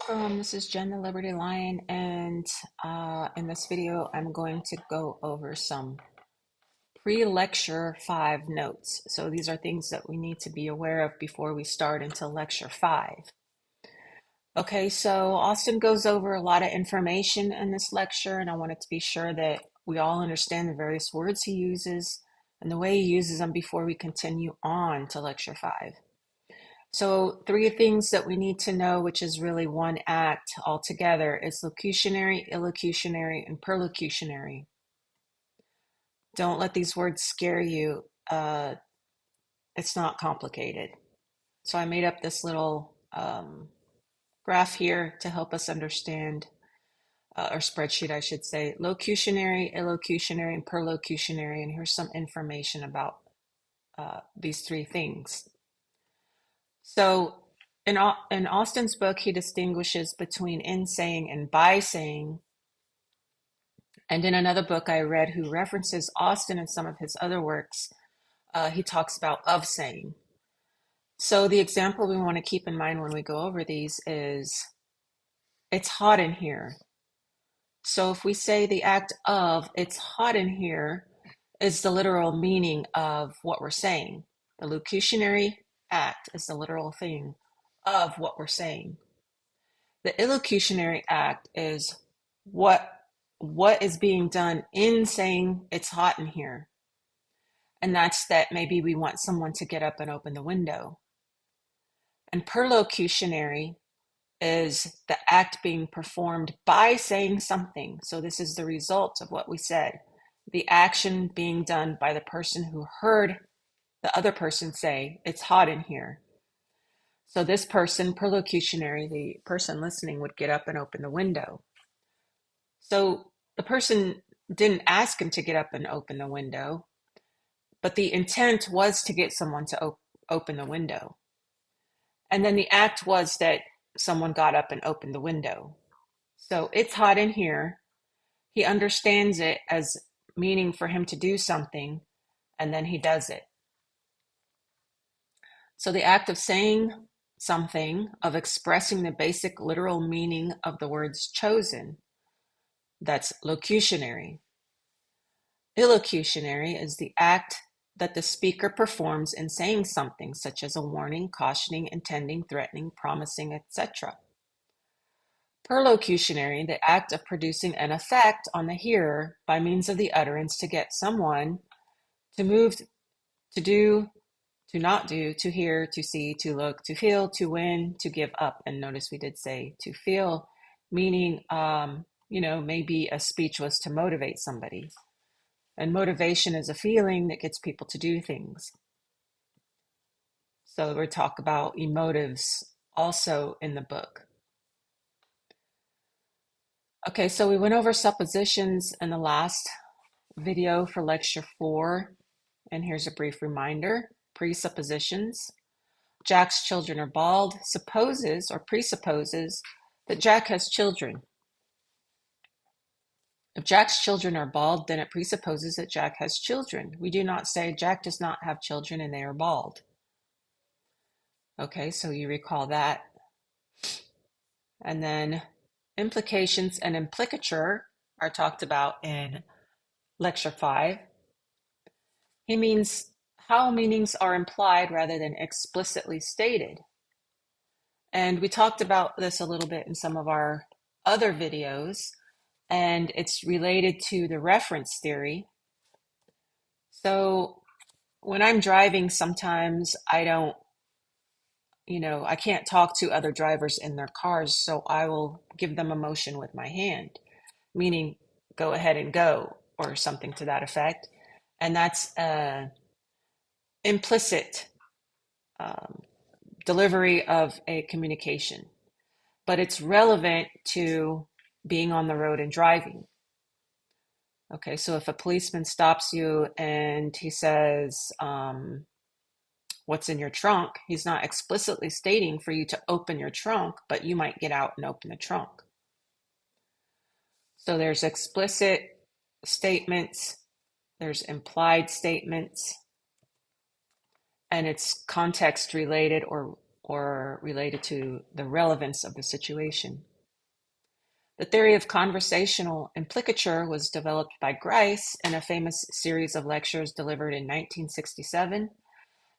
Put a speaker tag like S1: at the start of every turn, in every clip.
S1: Welcome, this is Jen the Liberty Lion, and in this video, I'm going to go over some pre-lecture 5 notes. So these are things that we need to be aware of before we start into lecture 5. Okay, so Austin goes over a lot of information in this lecture, and I wanted to be sure that we all understand the various words he uses and the way he uses them before we continue on to lecture 5. So, 3 things that we need to know, which is really one act altogether, is locutionary, illocutionary, and perlocutionary. Don't let these words scare you. It's not complicated. So, I made up this little graph here to help us understand, or spreadsheet, I should say, locutionary, illocutionary, and perlocutionary. And here's some information about these 3 things. So, in Austin's book, he distinguishes between in saying and by saying. And in another book I read, who references Austin in some of his other works, he talks about of saying. So, the example we want to keep in mind when we go over these is it's hot in here. So, if we say the act of it's hot in here is the literal meaning of what we're saying, the locutionary act is the literal thing of what we're saying. The illocutionary act is what is being done in saying it's hot in here. And that's that maybe we want someone to get up and open the window. And perlocutionary is the act being performed by saying something. So this is the result of what we said. The action being done by the person who heard the other person say, it's hot in here. So this person, perlocutionary, the person listening, would get up and open the window. So the person didn't ask him to get up and open the window, but the intent was to get someone to open the window. And then the act was that someone got up and opened the window. So it's hot in here. He understands it as meaning for him to do something, and then he does it. So the act of saying something, of expressing the basic literal meaning of the words chosen, that's locutionary. Illocutionary is the act that the speaker performs in saying something, such as a warning, cautioning, intending, threatening, promising, etc. Perlocutionary, the act of producing an effect on the hearer by means of the utterance to get someone to move, to do, to not do, to hear, to see, to look, to feel, to win, to give up. And notice we did say to feel, meaning, maybe a speech was to motivate somebody. And motivation is a feeling that gets people to do things. So we talk about emotives also in the book. Okay, so we went over suppositions in the last video for lecture 4. And here's a brief reminder. Presuppositions. Jack's children are bald supposes or presupposes that Jack has children. If Jack's children are bald, then it presupposes that Jack has children. We do not say Jack does not have children and they are bald. Okay, so you recall that. And then implications and implicature are talked about in lecture 5. He means how meanings are implied rather than explicitly stated. And we talked about this a little bit in some of our other videos, and it's related to the reference theory. So when I'm driving, sometimes I can't talk to other drivers in their cars, so I will give them a motion with my hand, meaning go ahead and go, or something to that effect. And that's implicit delivery of a communication, but it's relevant to being on the road and driving. Okay, so if a policeman stops you and he says, what's in your trunk, he's not explicitly stating for you to open your trunk, but you might get out and open the trunk. So there's explicit statements, there's implied statements, and it's context related or or related to the relevance of the situation. The theory of conversational implicature was developed by Grice in a famous series of lectures delivered in 1967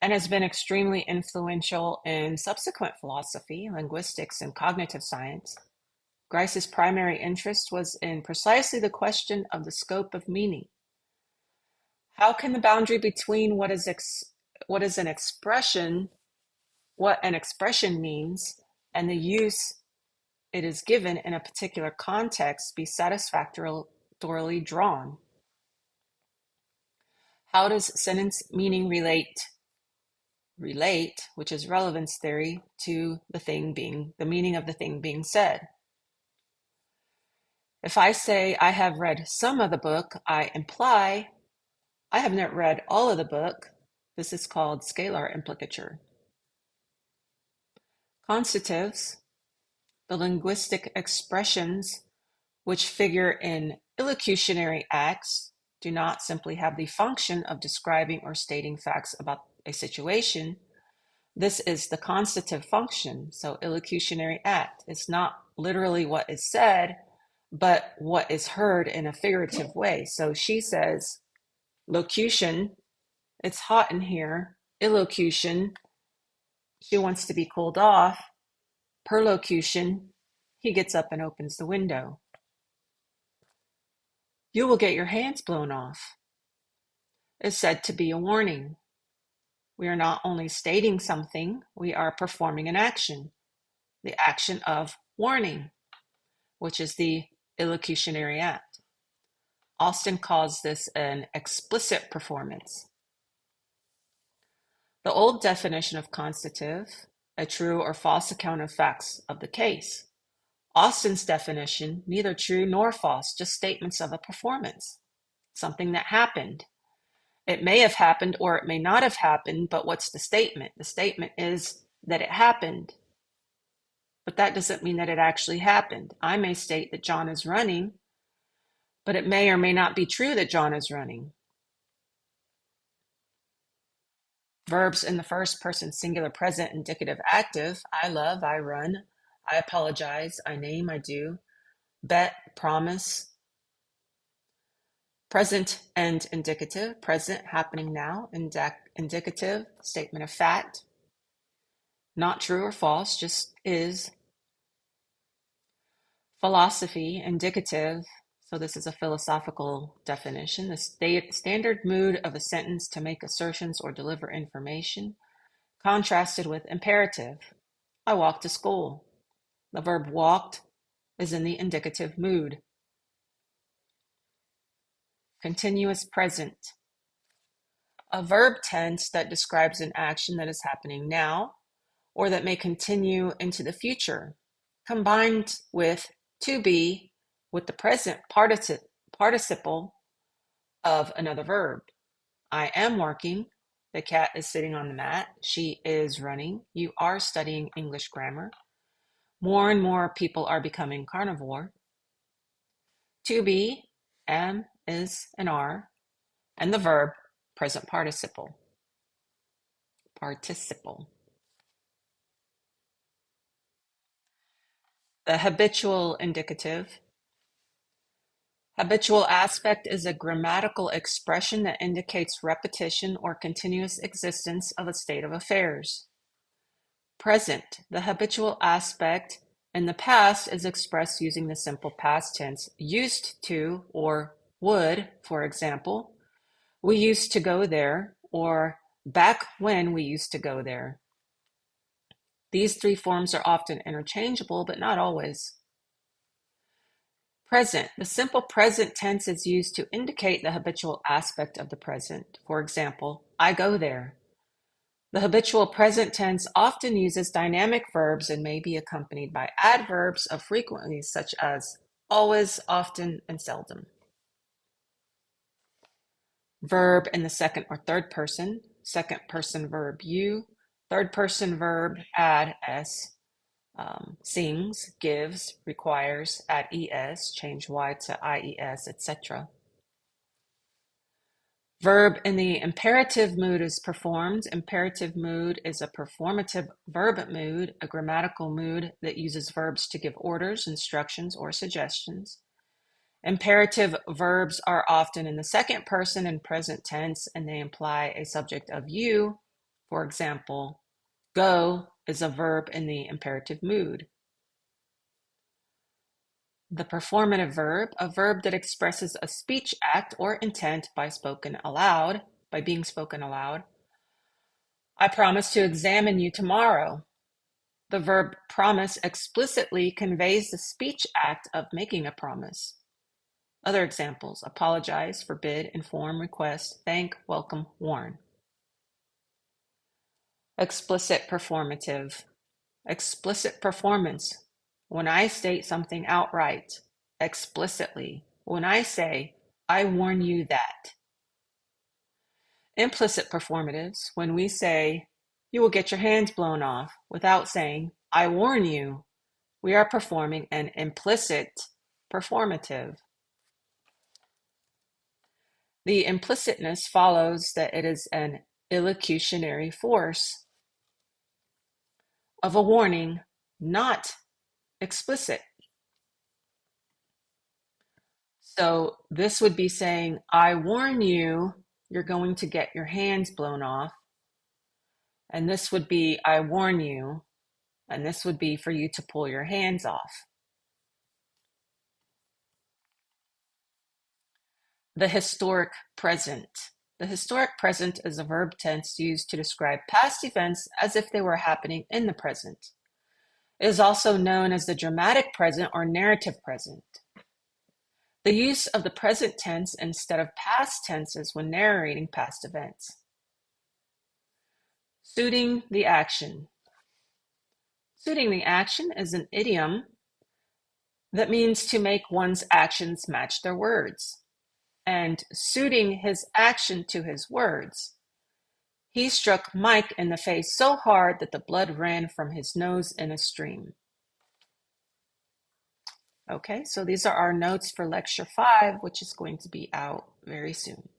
S1: and has been extremely influential in subsequent philosophy, linguistics, and cognitive science. Grice's primary interest was in precisely the question of the scope of meaning. How can the boundary between what an expression, what an expression means, and the use it is given in a particular context be satisfactorily drawn? How does sentence meaning relate, which is relevance theory, to the meaning of the thing being said? If I say I have read some of the book, I imply I have not read all of the book. This is called scalar implicature. Constitutives, the linguistic expressions which figure in illocutionary acts, do not simply have the function of describing or stating facts about a situation. This is the constitutive function. So illocutionary act is not literally what is said, but what is heard in a figurative way. So she says, locution, it's hot in here. Illocution, she wants to be cooled off. Perlocution, he gets up and opens the window. You will get your hands blown off is said to be a warning. We are not only stating something, we are performing an action, the action of warning, which is the illocutionary act. Austin calls this an explicit performance. The old definition of constitutive, a true or false account of facts of the case. Austin's definition, neither true nor false, just statements of a performance, something that happened. It may have happened or it may not have happened, but what's the statement? The statement is that it happened, but that doesn't mean that it actually happened. I may state that John is running, but it may or may not be true that John is running. Verbs in the first person singular present indicative active, I love, I run, I apologize, I name, I do, bet, promise. Present and indicative, present happening now, indicative, statement of fact, not true or false, just is. Philosophy, indicative, so this is a philosophical definition, the standard mood of a sentence to make assertions or deliver information, contrasted with imperative. I walked to school. The verb walked is in the indicative mood. Continuous present. A verb tense that describes an action that is happening now or that may continue into the future, combined with to be with the present participle of another verb. I am working. The cat is sitting on the mat. She is running. You are studying English grammar. More and more people are becoming carnivore. To be, am, is, and are, and the verb, present participle. The habitual indicative. Habitual aspect is a grammatical expression that indicates repetition or continuous existence of a state of affairs. Present. The habitual aspect in the past is expressed using the simple past tense used to or would, for example. We used to go there, or back when we used to go there. These three forms are often interchangeable, but not always. Present. The simple present tense is used to indicate the habitual aspect of the present. For example, I go there. The habitual present tense often uses dynamic verbs and may be accompanied by adverbs of frequency, such as always, often, and seldom. Verb in the second or third person. Second person verb you. Third person verb add s. Sings, gives, requires, add es, change y to ies, etc. Verb in the imperative mood is performed. Imperative mood is a performative verb mood, a grammatical mood that uses verbs to give orders, instructions, or suggestions. Imperative verbs are often in the second person and present tense, and they imply a subject of you. For example, go is a verb in the imperative mood. The performative verb, a verb that expresses a speech act or intent by being spoken aloud. I promise to examine you tomorrow. The verb promise explicitly conveys the speech act of making a promise. Other examples: apologize, forbid, inform, request, thank, welcome, warn. Explicit performative. Explicit performance. When I state something outright, explicitly. When I say, I warn you that. Implicit performatives. When we say, you will get your hands blown off, without saying, I warn you, we are performing an implicit performative. The implicitness follows that it is an illocutionary force of a warning, not explicit. So this would be saying, I warn you, you're going to get your hands blown off. And this would be, I warn you, and this would be for you to pull your hands off. The historic present. The historic present is a verb tense used to describe past events as if they were happening in the present. It is also known as the dramatic present or narrative present. The use of the present tense instead of past tenses when narrating past events. Suiting the action. Suiting the action is an idiom that means to make one's actions match their words. And suiting his action to his words. He struck Mike in the face so hard that the blood ran from his nose in a stream. Okay, so these are our notes for Lecture 5, which is going to be out very soon.